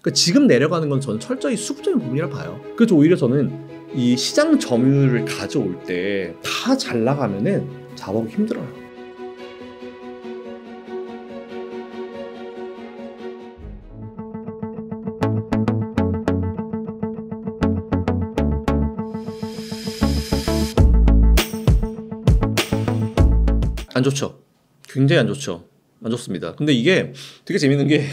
그러니까 지금 내려가는 건 저는 철저히 수급적인 부분이라 봐요. 그래서 오히려 저는 이 시장 점유율을 가져올 때 다 잘 나가면은 잡아보기 힘들어요. 안 좋죠. 굉장히 안 좋죠. 안 좋습니다. 근데 이게 되게 재밌는 게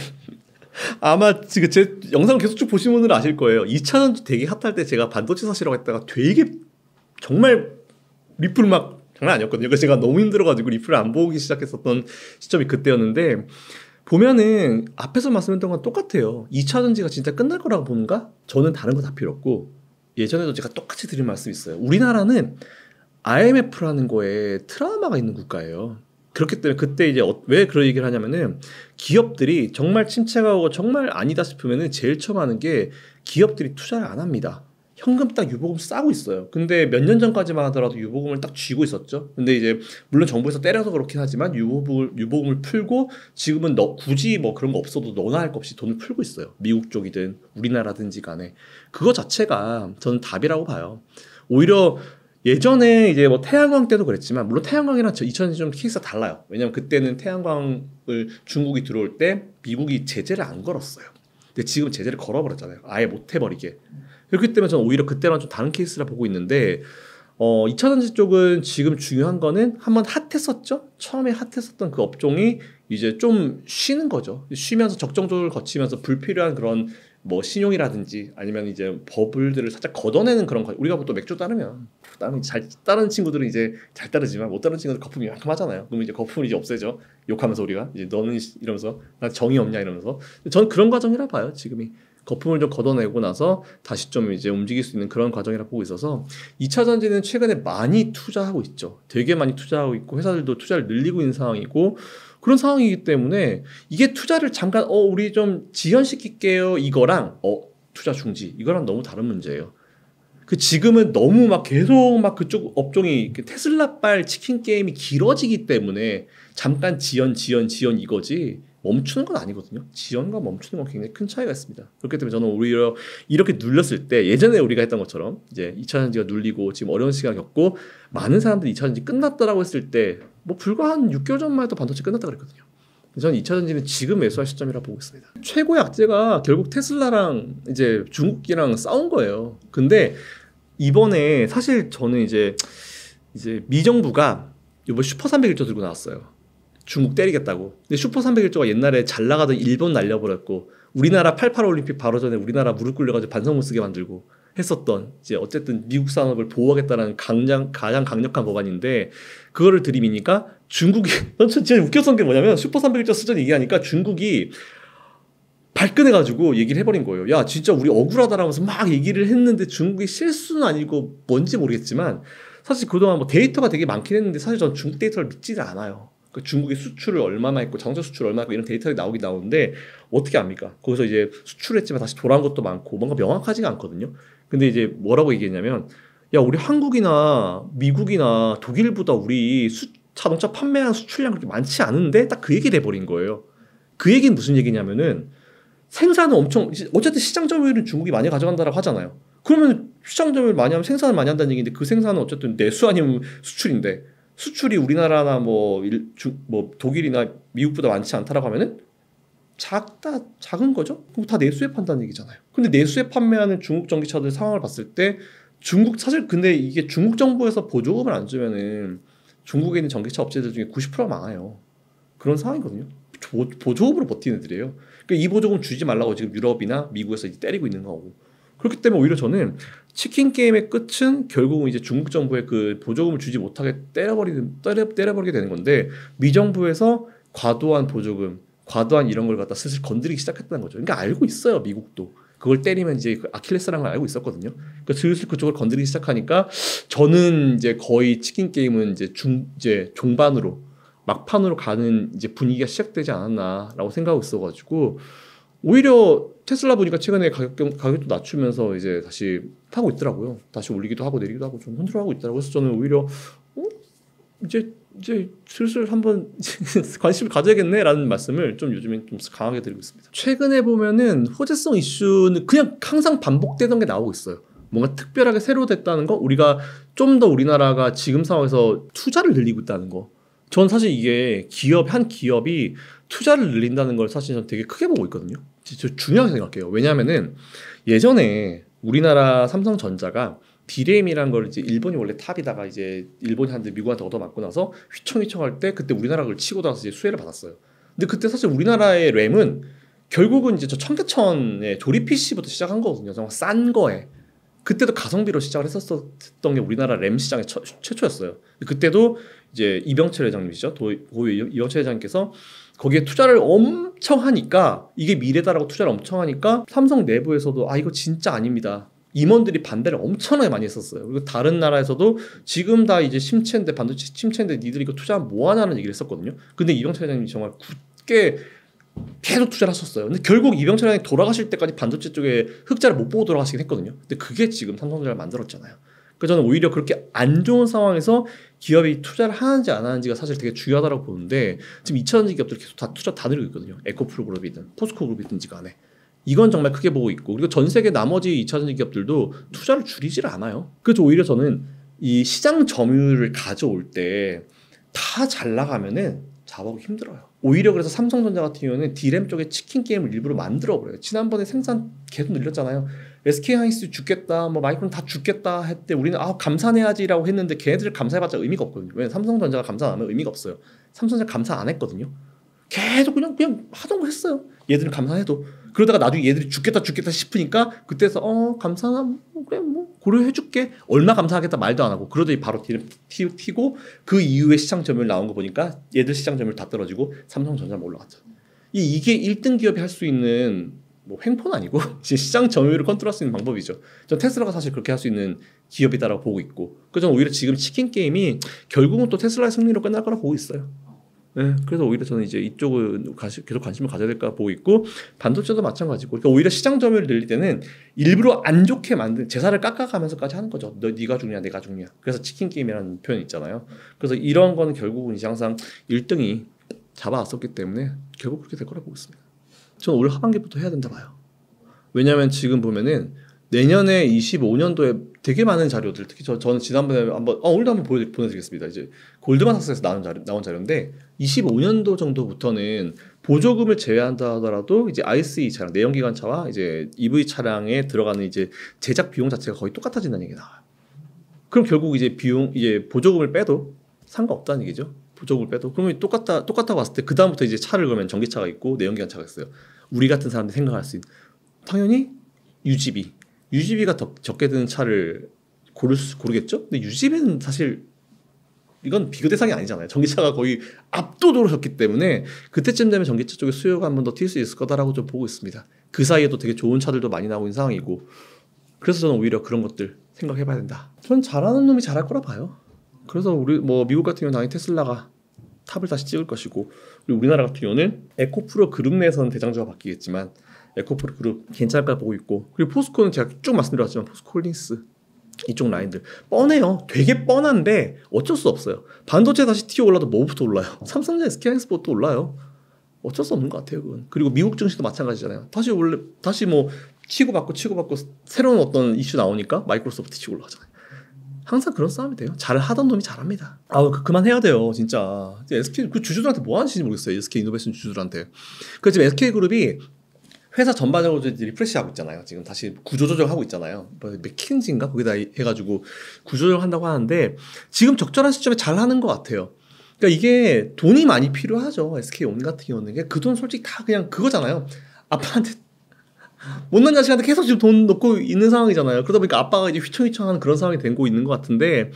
아마 지금 제 영상을 계속 쭉 보신 분들은 아실 거예요. 2차전지 되게 핫할 때 제가 반도체 사시라고 했다가 되게 정말 리플 막 장난 아니었거든요. 그래서 제가 너무 힘들어가지고 리플을 안 보기 시작했었던 시점이 그때였는데 보면은 앞에서 말씀했던 건 똑같아요. 2차전지가 진짜 끝날 거라고 보는가? 저는 다른 거 다 필요 없고 예전에도 제가 똑같이 드린 말씀이 있어요. 우리나라는 IMF라는 거에 트라우마가 있는 국가예요. 그렇기 때문에 그때 이제 왜 그런 얘기를 하냐면은 기업들이 정말 침체가 오고 정말 아니다 싶으면은 제일 처음 하는 게 기업들이 투자를 안 합니다. 현금 딱 유보금 싸고 있어요. 근데 몇 년 전까지만 하더라도 유보금을 딱 쥐고 있었죠. 근데 이제 물론 정부에서 때려서 그렇긴 하지만 유보금을 풀고 지금은 굳이 뭐 그런 거 없어도 너나 할 거 없이 돈을 풀고 있어요. 미국 쪽이든 우리나라든지 간에. 그거 자체가 저는 답이라고 봐요. 오히려 예전에 이제 뭐 태양광 때도 그랬지만 물론 태양광이랑 2000년이 좀 케이스가 달라요. 왜냐면 그때는 태양광을 중국이 들어올 때 미국이 제재를 안 걸었어요. 근데 지금 제재를 걸어버렸잖아요. 아예 못 해버리게. 그렇기 때문에 저는 오히려 그때랑 좀 다른 케이스라 보고 있는데 2차전지 쪽은 지금 중요한 거는 한번 핫했었죠. 처음에 핫했었던 그 업종이 이제 좀 쉬는 거죠. 쉬면서 적정 조절을 거치면서 불필요한 그런 뭐 신용이라든지 아니면 이제 버블들을 살짝 걷어내는 그런 거. 우리가 또 맥주 따르면 잘 따르는 친구들은 이제 잘 따르지만 못 따르는 친구들 거품이 이만큼 하잖아요. 그러면 이제 거품이 이제 없애죠. 욕하면서 우리가 이제 너는 이러면서 나 정이 없냐 이러면서. 저는 그런 과정이라 봐요. 지금이 거품을 좀 걷어내고 나서 다시 좀 이제 움직일 수 있는 그런 과정이라 보고 있어서 2차 전지는 최근에 많이 투자하고 있죠. 되게 많이 투자하고 있고 회사들도 투자를 늘리고 있는 상황이고 그런 상황이기 때문에 이게 투자를 잠깐 우리 좀 지연시킬게요 이거랑 투자 중지 이거랑 너무 다른 문제예요. 그 지금은 너무 막 계속 막 그쪽 업종이 테슬라발 치킨 게임이 길어지기 때문에 잠깐 지연 이거지 멈추는 건 아니거든요. 지연과 멈추는 건 굉장히 큰 차이가 있습니다. 그렇기 때문에 저는 오히려 이렇게 눌렸을 때 예전에 우리가 했던 것처럼 이제 2차전지가 눌리고 지금 어려운 시간 겪고 많은 사람들이 2차전지 끝났다라고 했을 때 뭐 불과 한 6개월 전만 해도 반도체 끝났다 그랬거든요. 저는 2차전지는 지금 매수할 시점이라 보고 있습니다. 최고 약재가 결국 테슬라랑 이제 중국이랑 싸운 거예요. 근데 이번에 사실 저는 이제 미 정부가 이번 슈퍼 300일조 들고 나왔어요. 중국 때리겠다고. 근데 슈퍼 300일조가 옛날에 잘 나가던 일본 날려버렸고 우리나라 88 올림픽 바로 전에 우리나라 무릎 꿇려가지고 반성 못 쓰게 만들고 했었던 이제 어쨌든 미국 산업을 보호하겠다는 가장 강력한 법안인데 그거를 들이미니까 중국이 진짜 웃겼던 게 뭐냐면 슈퍼 300일조 수준 얘기하니까 중국이 발끈해가지고 얘기를 해버린 거예요. 야 진짜 우리 억울하다라면서 막 얘기를 했는데 중국이 실수는 아니고 뭔지 모르겠지만 사실 그동안 뭐 데이터가 되게 많긴 했는데 사실 전 중국 데이터를 믿지는 않아요. 그 중국이 수출을 얼마나 했고 자동차 수출을 얼마나 했고 이런 데이터가 나오긴 나오는데 어떻게 압니까? 거기서 이제 수출했지만 다시 돌아온 것도 많고 뭔가 명확하지가 않거든요. 근데 이제 뭐라고 얘기했냐면 야 우리 한국이나 미국이나 독일보다 우리 자동차 판매한 수출량 그렇게 많지 않은데 딱 그 얘기를 해버린 거예요. 그 얘기는 무슨 얘기냐면은 생산은 어쨌든 시장 점유율은 중국이 많이 가져간다라고 하잖아요. 그러면 시장 점유율 많이 하면 생산을 많이 한다는 얘기인데 그 생산은 어쨌든 내수 아니면 수출인데 수출이 우리나라나 뭐 독일이나 미국보다 많지 않다라고 하면은 작은 거죠? 그럼 다 내수에 판다는 얘기잖아요. 근데 내수에 판매하는 중국 전기차들 상황을 봤을 때 중국 사실 근데 이게 중국 정부에서 보조금을 안 주면은 중국에 있는 전기차 업체들 중에 90%가 망해요. 그런 상황이거든요. 보조금으로 버티는 애들이에요. 그러니까 이 보조금 주지 말라고 지금 유럽이나 미국에서 이제 때리고 있는 거고. 그렇기 때문에 오히려 저는 치킨 게임의 끝은 결국은 이제 중국 정부의 그 보조금을 주지 못하게 때려버리게 되는 건데 미 정부에서 과도한 보조금, 과도한 이런 걸 갖다 슬슬 건드리기 시작했다는 거죠. 그러니까 알고 있어요, 미국도. 그걸 때리면 이제 그 아킬레스라는 걸 알고 있었거든요. 그러니까 슬슬 그쪽을 건드리기 시작하니까 저는 이제 거의 치킨 게임은 이제 종반으로 막판으로 가는 이제 분위기가 시작되지 않았나라고 생각하고 있어가지고 오히려 테슬라 보니까 최근에 가격도 낮추면서 이제 다시 타고 있더라고요. 다시 올리기도 하고 내리기도 하고 좀 흔들어가고 있더라고요. 그래서 저는 오히려 이제 이제 슬슬 한번 관심을 가져야겠네라는 말씀을 좀 요즘에 좀 강하게 드리고 있습니다. 최근에 보면은 호재성 이슈는 그냥 항상 반복되던 게 나오고 있어요. 뭔가 특별하게 새로 됐다는 거, 우리가 좀 더 우리나라가 지금 상황에서 투자를 늘리고 있다는 거. 전 사실 이게 한 기업이 투자를 늘린다는 걸 사실 전 되게 크게 보고 있거든요. 진짜 중요하게 생각해요. 왜냐하면은 예전에 우리나라 삼성전자가 디램이라는 걸 이제 일본이 원래 탑이다가 이제 일본이 한테 미국한테 얻어맞고 나서 휘청휘청할 때 그때 우리나라가 그걸 치고 나서 이제 수혜를 받았어요. 근데 그때 사실 우리나라의 램은 결국은 이제 저 청계천의 조립 PC부터 시작한 거거든요. 정말 싼 거에. 그때도 가성비로 시작을 했었던 게 우리나라 램 시장의 최초였어요. 그때도 이제 이병철 회장님이시죠. 고위 이병철 회장님께서 거기에 투자를 엄청 하니까 이게 미래다라고 투자를 엄청 하니까 삼성 내부에서도 아 이거 진짜 아닙니다. 임원들이 반대를 엄청나게 많이 했었어요. 그리고 다른 나라에서도 지금 다 이제 심체인데 반도체 심체인데 니들 이거 투자하면 뭐하냐는 얘기를 했었거든요. 근데 이병철 회장님이 정말 굳게 계속 투자를 하셨어요. 근데 결국 이병철 회장이 돌아가실 때까지 반도체 쪽에 흑자를 못 보고 돌아가시긴 했거든요. 근데 그게 지금 삼성전자를 만들었잖아요. 그래서 저는 오히려 그렇게 안 좋은 상황에서 기업이 투자를 하는지 안 하는지가 사실 되게 중요하다고 보는데 지금 2차전지 기업들 계속 다 투자 다 늘고 있거든요. 에코프로 그룹이든 포스코 그룹이든지 간에. 이건 정말 크게 보고 있고 그리고 전 세계 나머지 2차전지 기업들도 투자를 줄이질 않아요. 그래서 오히려 저는 이 시장 점유율을 가져올 때 다 잘 나가면은 잡아오기 힘들어요. 오히려 그래서 삼성전자 같은 경우는 D램 쪽에 치킨 게임을 일부러 만들어버려요. 지난번에 생산 계속 늘렸잖아요. SK하이닉스 죽겠다, 뭐 마이크론 다 죽겠다 했대. 우리는 감산해야지라고 했는데 걔네들 감사해봤자 의미가 없거든요. 왜냐면 삼성전자가 감사 안 하면 의미가 없어요. 삼성전자 감사 안 했거든요. 계속 그냥 하던 거 했어요. 얘들은 감사해도. 그러다가 나중에 얘들이 죽겠다 싶으니까 그때서 감사하면 그래 뭐 고려해줄게. 얼마 감사하겠다 말도 안 하고 그러더니 바로 튀고 그 이후에 시장 점유율 나온 거 보니까 얘들 시장 점유율 다 떨어지고 삼성전자만 올라갔죠. 이게 1등 기업이 할 수 있는 뭐 횡포는 아니고 시장 점유율을 컨트롤할 수 있는 방법이죠. 전 테슬라가 사실 그렇게 할 수 있는 기업이다라고 보고 있고 그래서 저는 오히려 지금 치킨 게임이 결국은 또 테슬라의 승리로 끝날 거라 보고 있어요. 네, 그래서 오히려 저는 이제 이쪽은 계속 관심을 가져야 될까 보고 있고 반도체도 마찬가지고 그러니까 오히려 시장 점유율을 늘릴 때는 일부러 안 좋게 만든 제사를 깎아가면서까지 하는 거죠. 네가 죽냐 내가 죽냐. 그래서 치킨 게임이라는 표현이 있잖아요. 그래서 이런 거는 결국은 이제 항상 1등이 잡아왔었기 때문에 결국 그렇게 될 거라 보고 있습니다. 저는 올 하반기부터 해야 된다 봐요. 왜냐하면 지금 보면은 내년에 25년도에 되게 많은 자료들 특히 저는 지난번에 한번 오늘도 한번 보내드리겠습니다. 이제 골드만삭스에서 나온 자료인데 25년도 정도부터는 보조금을 제외한다 하더라도 이제 ICE 차량 내연기관차와 이제 EV 차량에 들어가는 이제 제작 비용 자체가 거의 똑같아진다는 얘기가 나와요. 그럼 결국 이제 보조금을 빼도 상관없다는 얘기죠. 보조금을 빼도 그러면 똑같다고 봤을 때 그 다음부터 이제 차를 그러면 전기차가 있고 내연기관차가 있어요. 우리 같은 사람들이 생각할 수 있는 당연히 UGB가 더 적게 드는 차를 고르겠죠? 근데 UGB는 사실 이건 비교 대상이 아니잖아요. 전기차가 거의 압도적으로 적기 때문에 그때쯤 되면 전기차 쪽에 수요가 한 번 더 튈 수 있을 거다라고 좀 보고 있습니다. 그 사이에도 되게 좋은 차들도 많이 나오고 있는 상황이고 그래서 저는 오히려 그런 것들 생각해봐야 된다. 전 잘하는 놈이 잘할 거라 봐요. 그래서 우리 뭐 미국 같은 경우는 당연히 테슬라가 탑을 다시 찍을 것이고 그리고 우리나라 같은 경우는 에코프로 그룹 내에서는 대장주가 바뀌겠지만 에코프로 그룹 괜찮을까 보고 있고 그리고 포스코는 제가 쭉 말씀드렸지만 포스코홀딩스 이쪽 라인들 뻔해요. 되게 뻔한데 어쩔 수 없어요. 반도체 다시 튀어 올라도 뭐부터 올라요? 삼성전자 SK하이닉스부터 올라요. 어쩔 수 없는 것 같아요. 그건. 그리고 미국 증시도 마찬가지잖아요. 다시 뭐 치고받고 새로운 어떤 이슈 나오니까 마이크로소프트 치고 올라가잖아요. 항상 그런 싸움이 돼요. 잘 하던 놈이 잘합니다. 그만해야 돼요, 진짜. SK 그 주주들한테 뭐 하는지 모르겠어요. SK 이노베이션 주주들한테. 그래서 지금 SK 그룹이 회사 전반적으로 리프레시하고 있잖아요. 지금 다시 구조조정하고 있잖아요. 맥킨지인가 거기다 해가지고 구조조정한다고 하는데 지금 적절한 시점에 잘 하는 것 같아요. 그러니까 이게 돈이 많이 필요하죠. SK온 같은 경우는 그 돈 솔직히 다 그냥 그거잖아요. 아빠한테 못난 자식한테 계속 지금 돈 넣고 있는 상황이잖아요. 그러다 보니까 아빠가 이제 휘청휘청하는 그런 상황이 되고 있는 것 같은데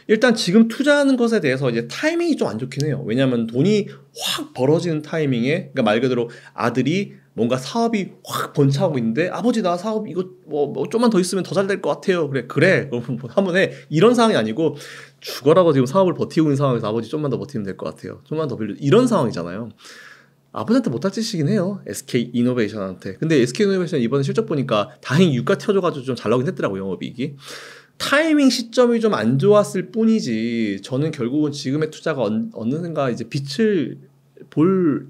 일단 지금 투자하는 것에 대해서 이제 타이밍이 좀 안 좋긴 해요. 왜냐하면 돈이 확 벌어지는 타이밍에 그러니까 말 그대로 아들이 뭔가 사업이 확 번창하고 있는데 아버지 나 사업 이거 뭐 좀만 더 있으면 더 잘 될 것 같아요. 그래 그럼 한번 해. 이런 상황이 아니고 죽어라고 지금 사업을 버티고 있는 상황에서 아버지 좀만 더 버티면 될 것 같아요. 좀만 더 빌려 이런 상황이잖아요. 아버지한테 못할 짓이긴 해요. SK 이노베이션한테. 근데 SK 이노베이션 이번에 실적 보니까 다행히 유가 튀어줘가지고 좀 잘 나오긴 했더라고요. 영업이익이. 타이밍 시점이 좀 안 좋았을 뿐이지 저는 결국은 지금의 투자가 어느샌가 이제 빛을 볼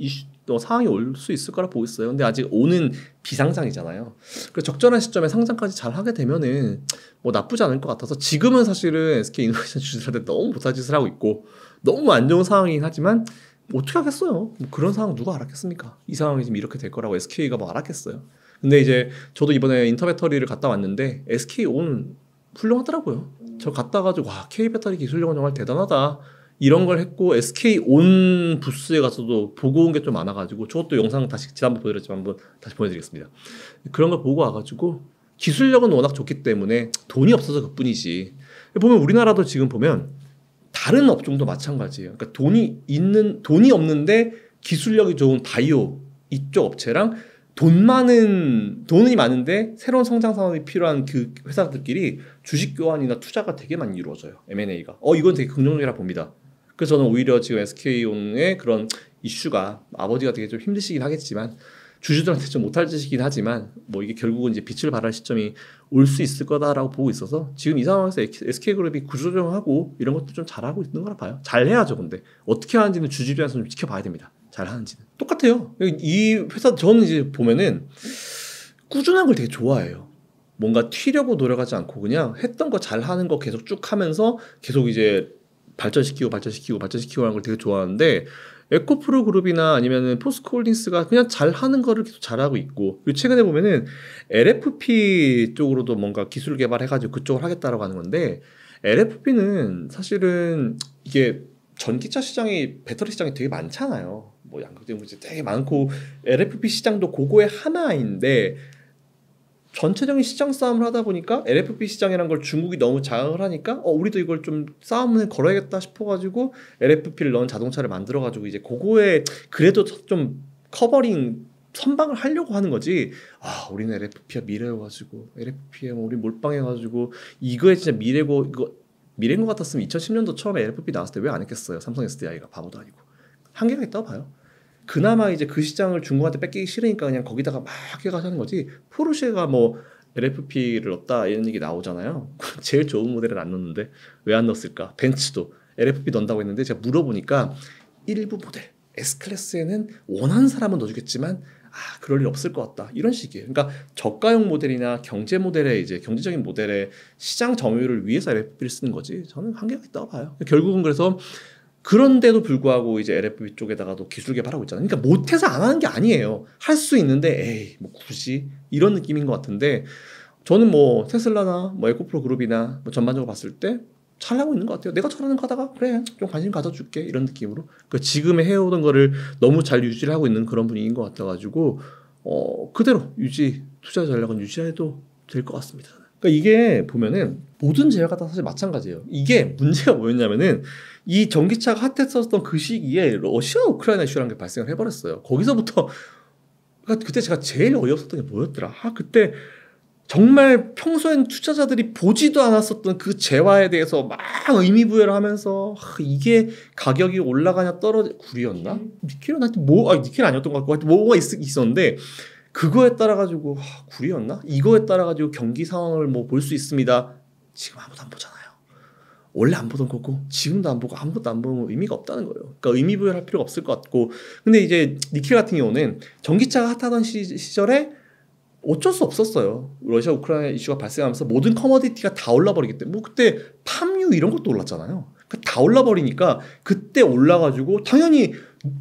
상황이 올 수 있을 거라 보고 있어요. 근데 아직 오는 비상장이잖아요. 그래서 적절한 시점에 상장까지 잘 하게 되면은 뭐 나쁘지 않을 것 같아서 지금은 사실은 SK이노베이션 주주들한테 너무 못할 짓을 하고 있고 너무 안 좋은 상황이긴 하지만 뭐 어떻게 하겠어요. 뭐 그런 상황 누가 알았겠습니까? 이 상황이 지금 이렇게 될 거라고 SK가 뭐 알았겠어요. 근데 이제 저도 이번에 인터배터리를 갔다 왔는데 SK온 훌륭하더라고요. 저 갔다 가지고 와 K배터리 기술력은 정말 대단하다. 이런 걸 했고 SK온 부스에 가서도 보고 온 게 좀 많아가지고 저것도 영상 다시 지난번 보여드렸지만 한번 다시 보여드리겠습니다. 그런 걸 보고 와가지고 기술력은 워낙 좋기 때문에 돈이 없어서 그뿐이지. 보면 우리나라도 지금 보면 다른 업종도 마찬가지예요. 그러니까 돈이 없는데 기술력이 좋은 바이오 이쪽 업체랑 돈이 많은데 새로운 성장 산업이 필요한 그 회사들끼리 주식 교환이나 투자가 되게 많이 이루어져요. M&A가. 이건 되게 긍정적이라 봅니다. 그래서 저는 오히려 지금 SK온의 그런 이슈가 아버지가 되게 좀 힘드시긴 하겠지만 주주들한테 좀 못할 짓이긴 하지만 뭐 이게 결국은 이제 빛을 발할 시점이 올 수 있을 거다라고 보고 있어서 지금 이 상황에서 SK그룹이 구조조정하고 이런 것도 좀 잘하고 있는 거라 봐요. 잘 해야죠. 근데 어떻게 하는지는 주주 입장에서 좀 지켜봐야 됩니다. 잘 하는지는. 똑같아요. 이 회사 저는 이제 보면은 꾸준한 걸 되게 좋아해요. 뭔가 튀려고 노력하지 않고 그냥 했던 거 잘 하는 거 계속 쭉 하면서 계속 이제 발전시키고 하는 걸 되게 좋아하는데 에코프로 그룹이나 아니면은 포스코홀딩스가 그냥 잘하는 거를 계속 잘하고 있고 그리고 최근에 보면은 LFP 쪽으로도 뭔가 기술 개발해가지고 그쪽을 하겠다라고 하는 건데 LFP는 사실은 이게 전기차 시장이 배터리 시장이 되게 많잖아요. 뭐 양극재 물질 되게 많고 LFP 시장도 그거의 하나인데 전체적인 시장 싸움을 하다 보니까 LFP 시장이라는 걸 중국이 너무 장악을 하니까 우리도 이걸 좀 싸움을 걸어야겠다 싶어가지고 LFP를 넣은 자동차를 만들어가지고 이제 그거에 그래도 좀 커버링 선방을 하려고 하는 거지. 우리는 LFP가 미래여가지고 LFP에 우리 몰빵해가지고 이거에 진짜 미래고 이거 미래인 것 같았으면 2010년도 처음에 LFP 나왔을 때 왜 안 했겠어요. 삼성 SDI가 바보도 아니고 한계가 있다고 봐요. 그나마 이제 그 시장을 중국한테 뺏기기 싫으니까 그냥 거기다가 막 해가지고 하는 거지. 포르쉐가 뭐 LFP를 넣었다 이런 얘기 나오잖아요. 제일 좋은 모델은 안 넣는데 왜 안 넣었을까? 벤츠도 LFP 넣는다고 했는데 제가 물어보니까 일부 모델 S클래스에는 원하는 사람은 넣어주겠지만 그럴 일 없을 것 같다 이런 식이에요. 그러니까 저가형 모델이나 경제 모델의 이제 경제적인 모델의 시장 점유율을 위해서 LFP를 쓰는 거지 저는 한계가 있다고 봐요. 결국은 그래서 그런데도 불구하고 이제 LFP 쪽에다가도 기술 개발하고 있잖아요. 그러니까 못해서 안 하는 게 아니에요. 할 수 있는데 뭐 굳이 이런 느낌인 것 같은데 저는 뭐 테슬라나 뭐 에코프로 그룹이나 뭐 전반적으로 봤을 때 잘하고 있는 것 같아요. 내가 잘하는 거 하다가 그래 좀 관심 가져줄게 이런 느낌으로 그러니까 지금의 해오던 거를 너무 잘 유지를 하고 있는 그런 분위기인 것 같아가지고 그대로 투자 전략은 유지해도 될 것 같습니다. 그러니까 이게 보면은 모든 제약가 다 사실 마찬가지예요. 이게 문제가 뭐였냐면은 이 전기차가 핫했었던 그 시기에 러시아 우크라이나 이슈라는 게 발생을 해버렸어요. 거기서부터 그러니까 그때 제가 제일 어이없었던 게 뭐였더라. 그때 정말 평소엔 투자자들이 보지도 않았었던 그 재화에 대해서 막 의미부여를 하면서 이게 가격이 올라가냐 구리였나? 니켈은 하여튼 니켈 아니었던 것 같고 하여튼 뭐가 있었는데 그거에 따라 가지고 구리였나? 이거에 따라 가지고 경기 상황을 뭐 볼 수 있습니다. 지금 아무도 안 보잖아요. 원래 안 보던 거고 지금도 안 보고 아무것도 안 보면 의미가 없다는 거예요. 그러니까 의미부여를 할 필요가 없을 것 같고 근데 이제 니켈 같은 경우는 전기차가 핫하던 시절에 어쩔 수 없었어요. 러시아 우크라이나 이슈가 발생하면서 모든 커머디티가 다 올라버리기 때문에 뭐 그때 팜유 이런 것도 올랐잖아요. 그러니까 다 올라버리니까 그때 올라가지고 당연히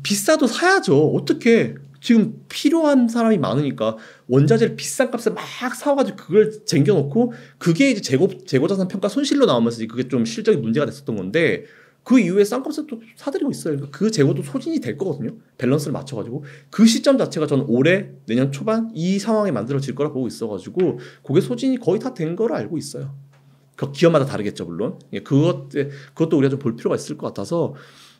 비싸도 사야죠. 어떻게 지금 필요한 사람이 많으니까 원자재를 비싼 값에 막 사와가지고 그걸 쟁겨놓고 그게 이제 재고자산 평가 손실로 나오면서 그게 좀 실적이 문제가 됐었던 건데 그 이후에 싼 값에 또 사들이고 있어요. 그러니까 그 재고도 소진이 될 거거든요. 밸런스를 맞춰가지고 그 시점 자체가 저는 올해 내년 초반 이 상황이 만들어질 거라 보고 있어가지고 그게 소진이 거의 다 된 거로 알고 있어요. 그 기업마다 다르겠죠 물론. 그것도 우리가 좀 볼 필요가 있을 것 같아서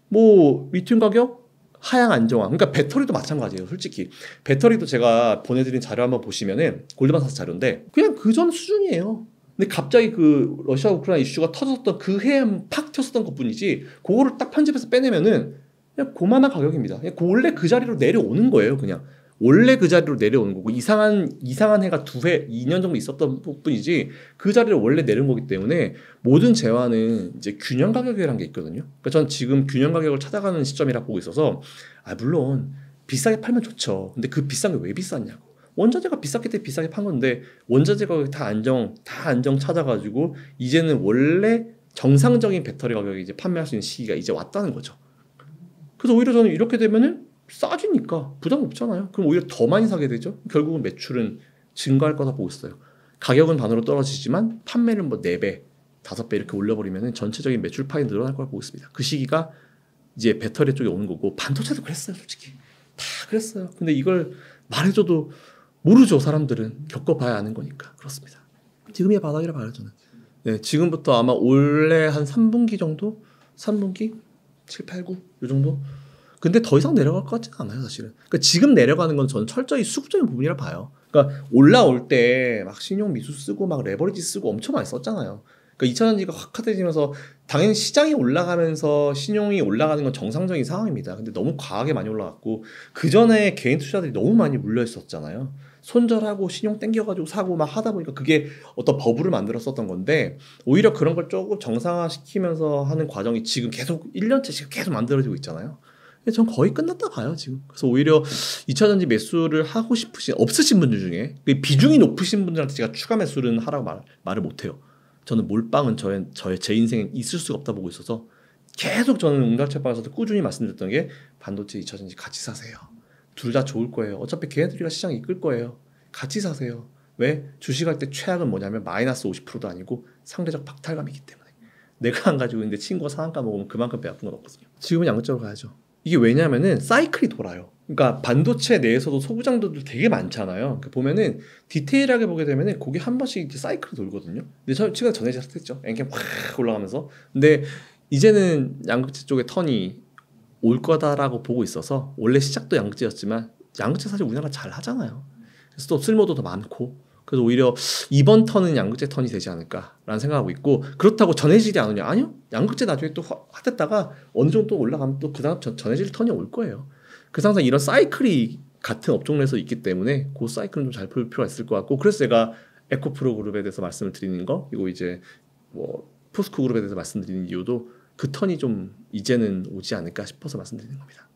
뭐 리튬 가격 하향 안정화. 그러니까 배터리도 마찬가지예요. 솔직히 배터리도 제가 보내드린 자료 한번 보시면은 골드만사스 자료인데 그냥 그 전 수준이에요. 근데 갑자기 그 러시아 우크라이나 이슈가 터졌던 그 해에 팍 튀었었던 것뿐이지 그거를 딱 편집해서 빼내면은 그냥 고만한 가격입니다. 그냥 원래 그 자리로 내려오는 거예요. 그냥 원래 그 자리로 내려오는 거고 이상한 해가 2년 정도 있었던 뿐이지 그 자리를 원래 내려온 거기 때문에 모든 재화는 이제 균형 가격이라는 게 있거든요. 그러니까 전 지금 균형 가격을 찾아가는 시점이라 보고 있어서 물론 비싸게 팔면 좋죠. 근데 그 비싼 게 왜 비쌌냐고. 원자재가 비쌌기 때문에 비싸게 판 건데 원자재 가격이 다 안정 찾아가지고 이제는 원래 정상적인 배터리 가격이 이제 판매할 수 있는 시기가 이제 왔다는 거죠. 그래서 오히려 저는 이렇게 되면은 싸지니까 부담 없잖아요. 그럼 오히려 더 많이 사게 되죠. 결국은 매출은 증가할 거다 보고 있어요. 가격은 반으로 떨어지지만 판매를 뭐 4배, 5배 이렇게 올려버리면은 전체적인 매출 파이 늘어날 걸 보고 있습니다. 그 시기가 이제 배터리 쪽에 오는 거고 반도체도 그랬어요. 솔직히 다 그랬어요. 근데 이걸 말해줘도 모르죠. 사람들은 겪어봐야 아는 거니까. 그렇습니다. 지금이 바닥이라 봐요 저는. 네, 지금부터 아마 올해 한 3분기 정도? 3분기? 7, 8, 9? 이 정도? 근데 더 이상 내려갈 것 같지는 않아요 사실은. 그러니까 지금 내려가는 건 저는 철저히 수급적인 부분이라 봐요. 그러니까 올라올 때 막 신용 미수 쓰고 막 레버리지 쓰고 엄청 많이 썼잖아요. 그러니까 2차전지가 확 핫해지면서 당연히 시장이 올라가면서 신용이 올라가는 건 정상적인 상황입니다. 근데 너무 과하게 많이 올라갔고 그 전에 개인 투자들이 너무 많이 물려 있었잖아요. 손절하고 신용 땡겨가지고 사고 막 하다 보니까 그게 어떤 버블을 만들었었던 건데 오히려 그런 걸 조금 정상화시키면서 하는 과정이 지금 계속 1년째 지금 계속 만들어지고 있잖아요. 전 거의 끝났다 봐요 지금. 그래서 오히려 2차전지 매수를 하고 없으신 분들 중에 비중이 높으신 분들한테 제가 추가 매수는 하라고 말을 못해요. 저는 몰빵은 제 인생에 있을 수가 없다 보고 있어서 계속 저는 응답채빵에서도 꾸준히 말씀드렸던 게 반도체 2차전지 같이 사세요. 둘 다 좋을 거예요. 어차피 걔네들이가 시장 이끌 거예요. 같이 사세요. 왜? 주식할 때 최악은 뭐냐면 마이너스 50%도 아니고 상대적 박탈감이기 때문에 내가 안 가지고 있는데 친구가 상한가 먹으면 그만큼 배 아픈 건 없거든요. 지금은 양극적으로 가야죠. 이게 왜냐면은 사이클이 돌아요. 그러니까 반도체 내에서도 소부장들도 되게 많잖아요. 그러니까 보면은 디테일하게 보게 되면은 그게 한 번씩 이제 사이클이 돌거든요. 근데 제가 전에 했죠. 엔캠 확 올라가면서. 근데 이제는 양극재 쪽에 턴이 올 거다라고 보고 있어서 원래 시작도 양극재였지만 양극재 사실 우리나라 잘 하잖아요. 그래서 또 쓸모도 더 많고 그래서 오히려 이번 턴은 양극재 턴이 되지 않을까라는 생각하고 있고 그렇다고 전해질이 안 오냐? 아니요. 양극재 나중에 또 핫했다가 어느 정도 올라가면 또 그 다음 전해질 턴이 올 거예요. 그래서 항상 이런 사이클이 같은 업종 내에서 있기 때문에 그 사이클은 좀 잘 볼 필요가 있을 것 같고 그래서 제가 에코프로 그룹에 대해서 말씀을 드리는 거 그리고 이제 뭐 포스코 그룹에 대해서 말씀드리는 이유도 그 턴이 좀 이제는 오지 않을까 싶어서 말씀드리는 겁니다.